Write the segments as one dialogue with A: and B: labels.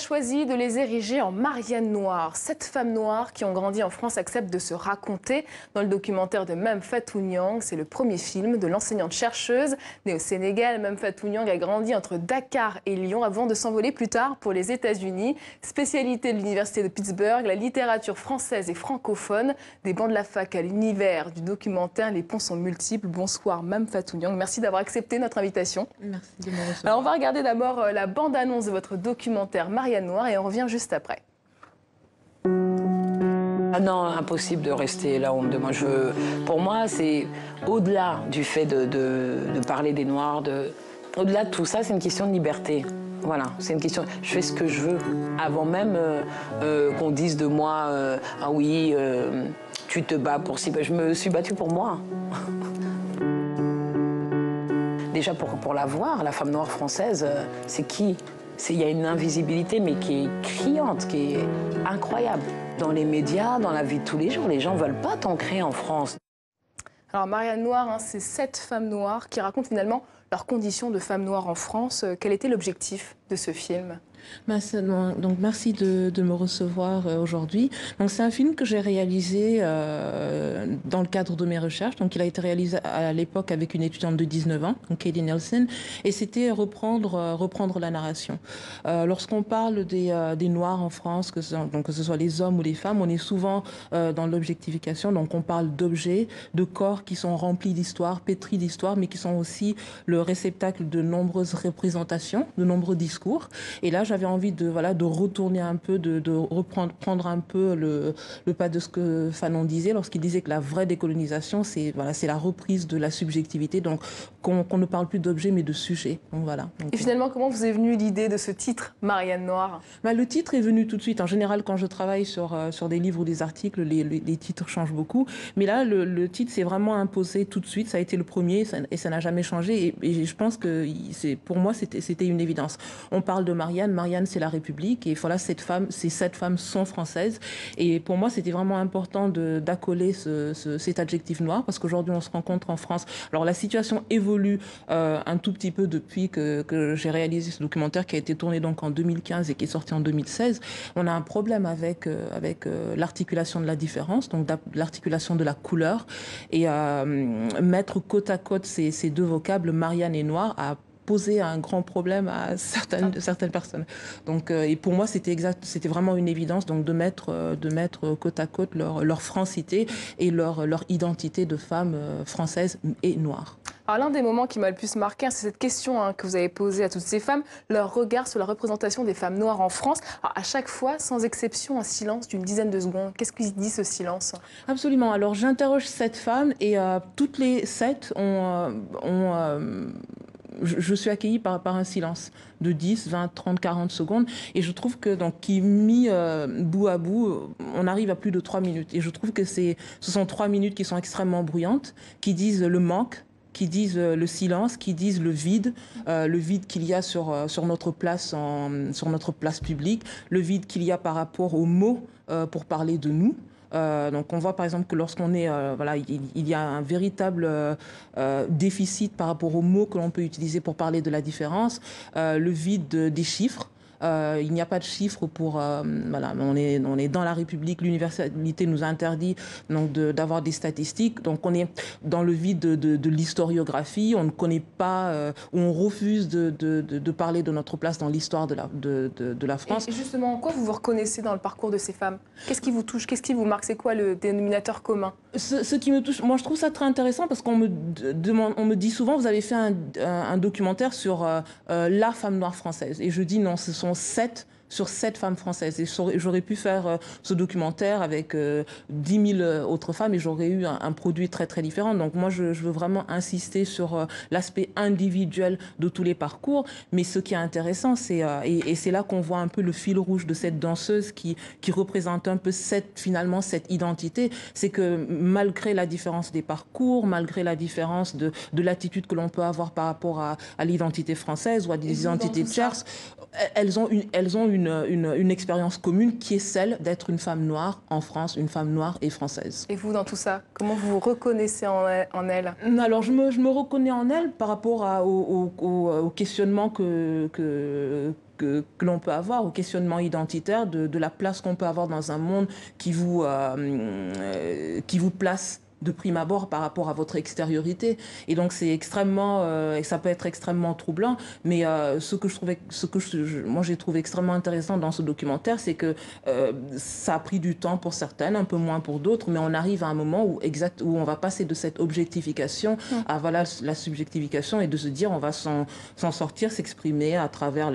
A: choisi de les ériger en Marianne noire. 7 femmes noires qui ont grandi en France acceptent de se raconter. Dans le documentaire de Mame Fatou Niang, c'est le premier film de l'enseignante chercheuse. Née au Sénégal, Mame Fatou Niang a grandi entre Dakar et Lyon avant de s'envoler plus tard pour les États-Unis. Spécialité de l'université de Pittsburgh, la littérature française et francophone. Des bancs de la fac à l'univers du documentaire, les ponts sont multiples. Bonsoir Mame Fatou Niang, merci d'avoir accepté notre invitation.
B: Merci de me recevoir.
A: Alors on va regarder d'abord la bande-annonce de votre documentaire Marianne noire et on revient juste après.
C: Ah non, impossible de rester là où on me demande. Pour moi, c'est au-delà du fait de parler des Noirs, au-delà de tout ça, c'est une question de liberté. Voilà, c'est une question, je fais ce que je veux. Avant même qu'on dise de moi, ah oui, tu te bats pour si... Je me suis battue pour moi. Déjà pour la voir, la femme noire française, c'est qui? Il y a une invisibilité, mais qui est criante, qui est incroyable. Dans les médias, dans la vie de tous les jours, les gens ne veulent pas t'ancrer en France.
A: Alors Marianne noire, c'est 7 femmes noires qui racontent finalement leurs conditions de femmes noires en France. Quel était l'objectif de ce film ?
B: Donc merci de me recevoir aujourd'hui. Donc c'est un film que j'ai réalisé dans le cadre de mes recherches. Donc il a été réalisé à l'époque avec une étudiante de 19 ans, donc Katie Nelson, et c'était reprendre la narration. Lorsqu'on parle des Noirs en France, que ce soit les hommes ou les femmes, on est souvent dans l'objectification. Donc on parle d'objets, de corps qui sont remplis d'histoire, pétris d'histoire, mais qui sont aussi le réceptacle de nombreuses représentations, de nombreux discours. Et là, j'avais envie de retourner un peu, prendre un peu le pas de ce que Fanon disait lorsqu'il disait que la vraie décolonisation, c'est la reprise de la subjectivité, donc qu'on ne parle plus d'objets mais de sujets. Donc, voilà.
A: Et finalement, comment vous est venue l'idée de ce titre, Marianne noire ?
B: Le titre est venu tout de suite. En général, quand je travaille sur des livres ou des articles, les titres changent beaucoup. Mais là, le titre s'est vraiment imposé tout de suite. Ça a été le premier et ça n'a jamais changé. Et je pense que pour moi, c'était une évidence. On parle de Marianne. Marianne, c'est la République. Et voilà, ces 7 femmes sont françaises. Et pour moi, c'était vraiment important d'accoler cet adjectif noir parce qu'aujourd'hui, on se rencontre en France. Alors, la situation évolue un tout petit peu depuis que j'ai réalisé ce documentaire qui a été tourné donc en 2015 et qui est sorti en 2016. On a un problème avec l'articulation de la différence, donc l'articulation de la couleur. Et mettre côte à côte ces deux vocables, Marianne et noir, a posé un grand problème à certaines personnes. Donc, et pour moi, c'était vraiment une évidence donc de mettre côte à côte leur francité et leur identité de femme française et noire.
A: Alors l'un des moments qui m'a le plus marqué, c'est cette question que vous avez posée à toutes ces femmes, leur regard sur la représentation des femmes noires en France. Alors, à chaque fois, sans exception, un silence d'une dizaine de secondes. Qu'est-ce qu'il dit ce silence ?
B: Absolument. Alors j'interroge 7 femmes et toutes les 7 je suis accueillie par un silence de 10, 20, 30, 40 secondes. Et je trouve que, qui mis bout à bout, on arrive à plus de 3 minutes. Et je trouve que ce sont 3 minutes qui sont extrêmement bruyantes, qui disent le manque, qui disent le silence, qui disent le vide qu'il y a sur notre place publique, le vide qu'il y a par rapport aux mots pour parler de nous. Donc on voit par exemple que lorsqu'on est, il y a un véritable déficit par rapport aux mots que l'on peut utiliser pour parler de la différence, le vide des chiffres. Il n'y a pas de chiffres pour... on est dans la République, l'universalité nous interdit d'avoir des statistiques. Donc on est dans le vide de l'historiographie, on ne connaît pas, on refuse de parler de notre place dans l'histoire de la France.
A: Et justement, en quoi vous vous reconnaissez dans le parcours de ces femmes ? Qu'est-ce qui vous touche ? Qu'est-ce qui vous marque ? C'est quoi le dénominateur commun ?
B: Ce qui me touche, moi je trouve ça très intéressant parce qu'on me dit souvent, vous avez fait un documentaire sur la femme noire française. Et je dis non, ce sont 7 sur 7 femmes françaises. Et j'aurais pu faire ce documentaire avec 10 000 autres femmes et j'aurais eu un produit très très différent. Donc moi je veux vraiment insister sur l'aspect individuel de tous les parcours. Mais ce qui est intéressant, c'est et c'est là qu'on voit un peu le fil rouge de cette danseuse qui représente un peu finalement cette identité, c'est que malgré la différence des parcours, malgré la différence de l'attitude que l'on peut avoir par rapport à l'identité française ou à des identités tierces, elles ont une une expérience commune qui est celle d'être une femme noire en France, une femme noire et française.
A: Et vous, dans tout ça, comment vous vous reconnaissez en elle?
B: Alors, je me reconnais en elle par rapport au questionnement que l'on peut avoir, au questionnement identitaire de la place qu'on peut avoir dans un monde qui vous place de prime abord par rapport à votre extériorité. Et donc c'est extrêmement, et ça peut être extrêmement troublant, mais moi j'ai trouvé extrêmement intéressant dans ce documentaire, c'est que ça a pris du temps pour certaines, un peu moins pour d'autres, mais on arrive à un moment où on va passer de cette objectification à voilà, la subjectification et de se dire on va s'en sortir, s'exprimer à travers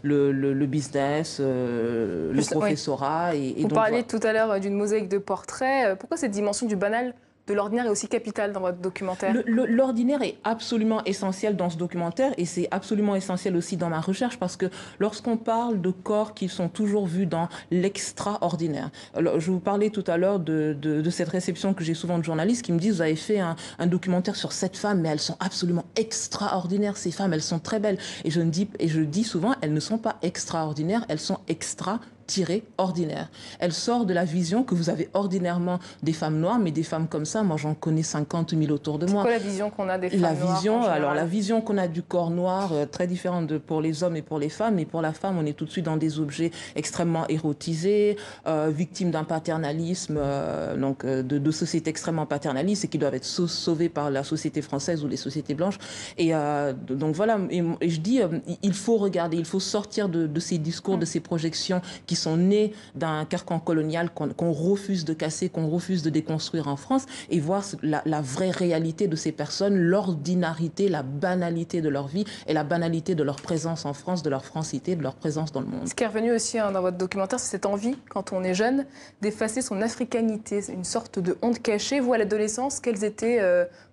B: le business, le professorat.
A: Oui. Vous parliez tout à l'heure d'une mosaïque de portraits. Pourquoi cette dimension du banal de l'ordinaire est aussi capital dans votre documentaire?
B: L'ordinaire est absolument essentiel dans ce documentaire et c'est absolument essentiel aussi dans ma recherche parce que lorsqu'on parle de corps qui sont toujours vus dans l'extraordinaire, je vous parlais tout à l'heure de cette réception que j'ai souvent de journalistes qui me disent vous avez fait un documentaire sur 7 femmes mais elles sont absolument extraordinaires ces femmes, elles sont très belles et je dis souvent elles ne sont pas extraordinaires, elles sont ordinaire. Elle sort de la vision que vous avez ordinairement des femmes noires, mais des femmes comme ça, moi j'en connais 50 000 autour de moi.
A: C'est quoi la vision qu'on a des femmes noires
B: alors la vision qu'on a du corps noir, très différente pour les hommes et pour les femmes, mais pour la femme, on est tout de suite dans des objets extrêmement érotisés, victimes d'un paternalisme, de sociétés extrêmement paternalistes et qui doivent être sauvées par la société française ou les sociétés blanches. Et donc voilà, et je dis, il faut regarder, il faut sortir de ces discours, de ces projections qui sont nés d'un carcan colonial qu'on refuse de casser, qu'on refuse de déconstruire en France et voir la vraie réalité de ces personnes, l'ordinarité, la banalité de leur vie et la banalité de leur présence en France, de leur francité, de leur présence dans le monde.
A: Ce qui est revenu aussi dans votre documentaire, c'est cette envie, quand on est jeune, d'effacer son africanité, une sorte de honte cachée. Vous, à l'adolescence, quels étaient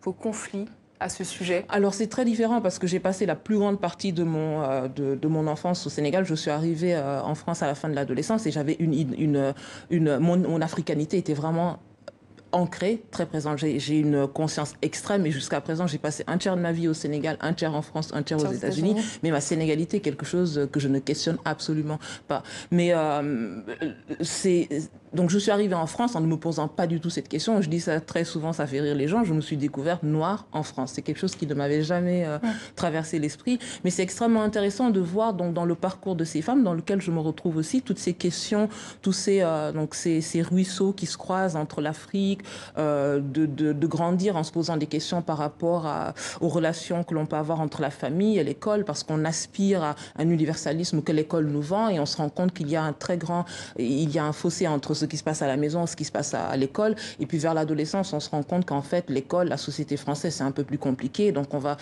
A: vos conflits à ce sujet?
B: Alors c'est très différent parce que j'ai passé la plus grande partie de mon enfance au Sénégal. Je suis arrivée en France à la fin de l'adolescence et j'avais mon africanité était vraiment ancrée, très présente. J'ai une conscience extrême et jusqu'à présent, j'ai passé un tiers de ma vie au Sénégal, un tiers en France, un tiers aux États-Unis. Mais ma sénégalité est quelque chose que je ne questionne absolument pas. Mais donc je suis arrivée en France en ne me posant pas du tout cette question. Je dis ça très souvent, ça fait rire les gens. Je me suis découverte noire en France. C'est quelque chose qui ne m'avait jamais traversé l'esprit. Mais c'est extrêmement intéressant de voir donc, dans le parcours de ces femmes, dans lequel je me retrouve aussi, toutes ces questions, tous ces ruisseaux qui se croisent entre l'Afrique, de grandir en se posant des questions par rapport aux relations que l'on peut avoir entre la famille et l'école, parce qu'on aspire à un universalisme que l'école nous vend et on se rend compte qu'il y a un fossé entre ce qui se passe à la maison, ce qui se passe à l'école. Et puis vers l'adolescence, on se rend compte qu'en fait, l'école, la société française, c'est un peu plus compliqué. Donc on va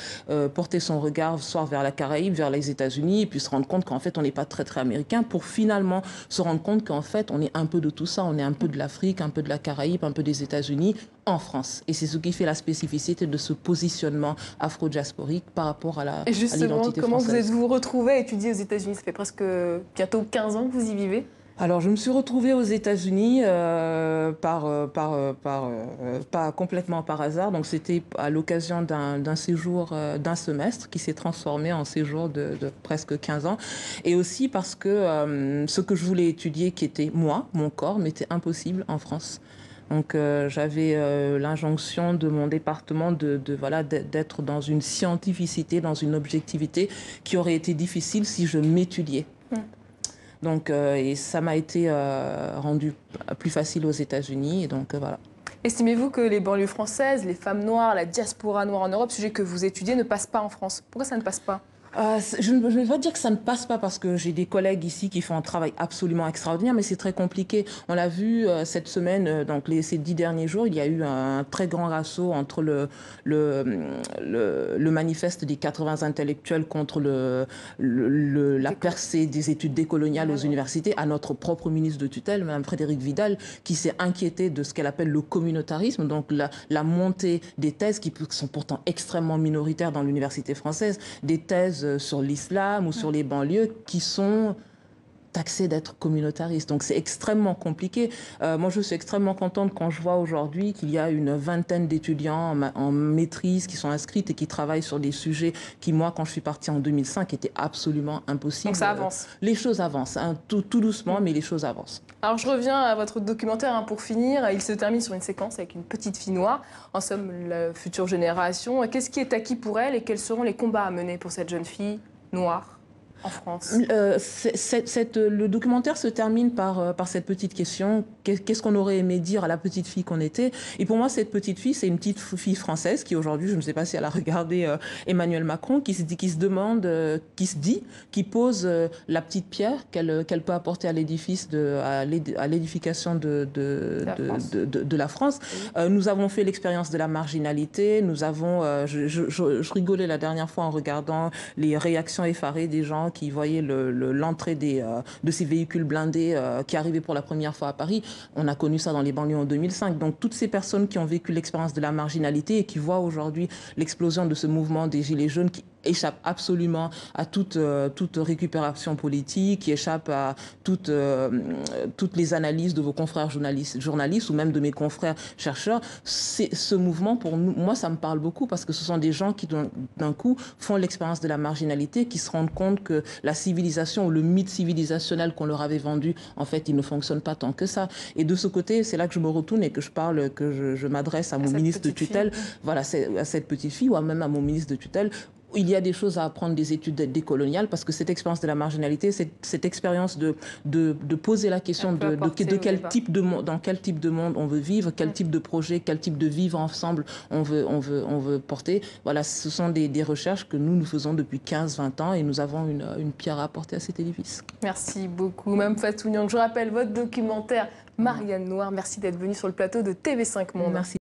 B: porter son regard soit vers la Caraïbe, vers les États-Unis, et puis se rendre compte qu'en fait, on n'est pas très, très américain, pour finalement se rendre compte qu'en fait, on est un peu de tout ça. On est un peu de l'Afrique, un peu de la Caraïbe, un peu des États-Unis en France. Et c'est ce qui fait la spécificité de ce positionnement afro-diasporique par rapport à l'identité française. Et justement,
A: comment vous êtes-vous retrouvée à étudier aux États-Unis? Ça fait presque bientôt 15 ans que vous y vivez.
B: Alors, je me suis retrouvée aux États-Unis pas complètement par hasard. Donc, c'était à l'occasion d'un séjour d'un semestre qui s'est transformé en séjour de presque 15 ans. Et aussi parce que ce que je voulais étudier, qui était moi, mon corps, m'était impossible en France. Donc j'avais l'injonction de mon département d'être dans une scientificité, dans une objectivité qui aurait été difficile si je m'étudiais. Donc, et ça m'a été rendu plus facile aux États-Unis. Et donc, voilà.
A: Estimez-vous que les banlieues françaises, les femmes noires, la diaspora noire en Europe, sujet que vous étudiez, ne passent pas en France? Pourquoi ça ne passe pas?
B: Je ne vais pas dire que ça ne passe pas parce que j'ai des collègues ici qui font un travail absolument extraordinaire, mais c'est très compliqué. On l'a vu cette semaine, donc ces 10 derniers jours, il y a eu un très grand assaut entre le manifeste des 80 intellectuels contre la percée des études décoloniales aux universités à notre propre ministre de tutelle, Mme Frédérique Vidal, qui s'est inquiétée de ce qu'elle appelle le communautarisme, donc la montée des thèses qui sont pourtant extrêmement minoritaires dans l'université française, des thèses sur l'islam ou sur les banlieues qui sont taxé d'être communautariste. Donc c'est extrêmement compliqué. Moi, je suis extrêmement contente quand je vois aujourd'hui qu'il y a une vingtaine d'étudiants en maîtrise qui sont inscrites et qui travaillent sur des sujets qui, moi, quand je suis partie en 2005, étaient absolument impossibles.
A: Donc ça avance.
B: Les choses avancent, hein, tout doucement, mais les choses avancent.
A: Alors je reviens à votre documentaire, hein, pour finir. Il se termine sur une séquence avec une petite fille noire. En somme, la future génération. Qu'est-ce qui est acquis pour elle et quels seront les combats à mener pour cette jeune fille noire en France?
B: Le documentaire se termine par cette petite question. Qu'est-ce qu'on aurait aimé dire à la petite fille qu'on était? Et pour moi, cette petite fille, c'est une petite fille française qui aujourd'hui, je ne sais pas si elle a regardé Emmanuel Macron, qui se demande, qui pose la petite pierre qu'elle peut apporter à l'édifice, à l'édification de la France.
A: Oui.
B: Nous avons fait l'expérience de la marginalité. Nous avons, je rigolais la dernière fois en regardant les réactions effarées des gens qui voyaient l'entrée de ces véhicules blindés qui arrivaient pour la première fois à Paris. On a connu ça dans les banlieues en 2005. Donc toutes ces personnes qui ont vécu l'expérience de la marginalité et qui voient aujourd'hui l'explosion de ce mouvement des Gilets jaunes qui échappe absolument à toute récupération politique, qui échappe à toutes les analyses de vos confrères journalistes ou même de mes confrères chercheurs. Ce mouvement, pour nous, moi, ça me parle beaucoup parce que ce sont des gens qui, d'un coup, font l'expérience de la marginalité, qui se rendent compte que la civilisation ou le mythe civilisationnel qu'on leur avait vendu, en fait, il ne fonctionne pas tant que ça. Et de ce côté, c'est là que je me retourne et que je parle, que je m'adresse à mon ministre de tutelle, voilà, à cette petite fille ou même à mon ministre de tutelle. Il y a des choses à apprendre des études décoloniales parce que cette expérience de la marginalité, cette expérience de poser la question de quel type de monde, dans quel type de monde on veut vivre, quel type de projet, quel type de vivre ensemble on veut porter. Voilà, ce sont des recherches que nous faisons depuis 15-20 ans et nous avons une pierre à apporter à cet édifice.
A: Merci beaucoup, Mme Fatou Niang. Je rappelle votre documentaire Marianne Noire. Merci d'être venue sur le plateau de TV5 Monde.
B: Merci.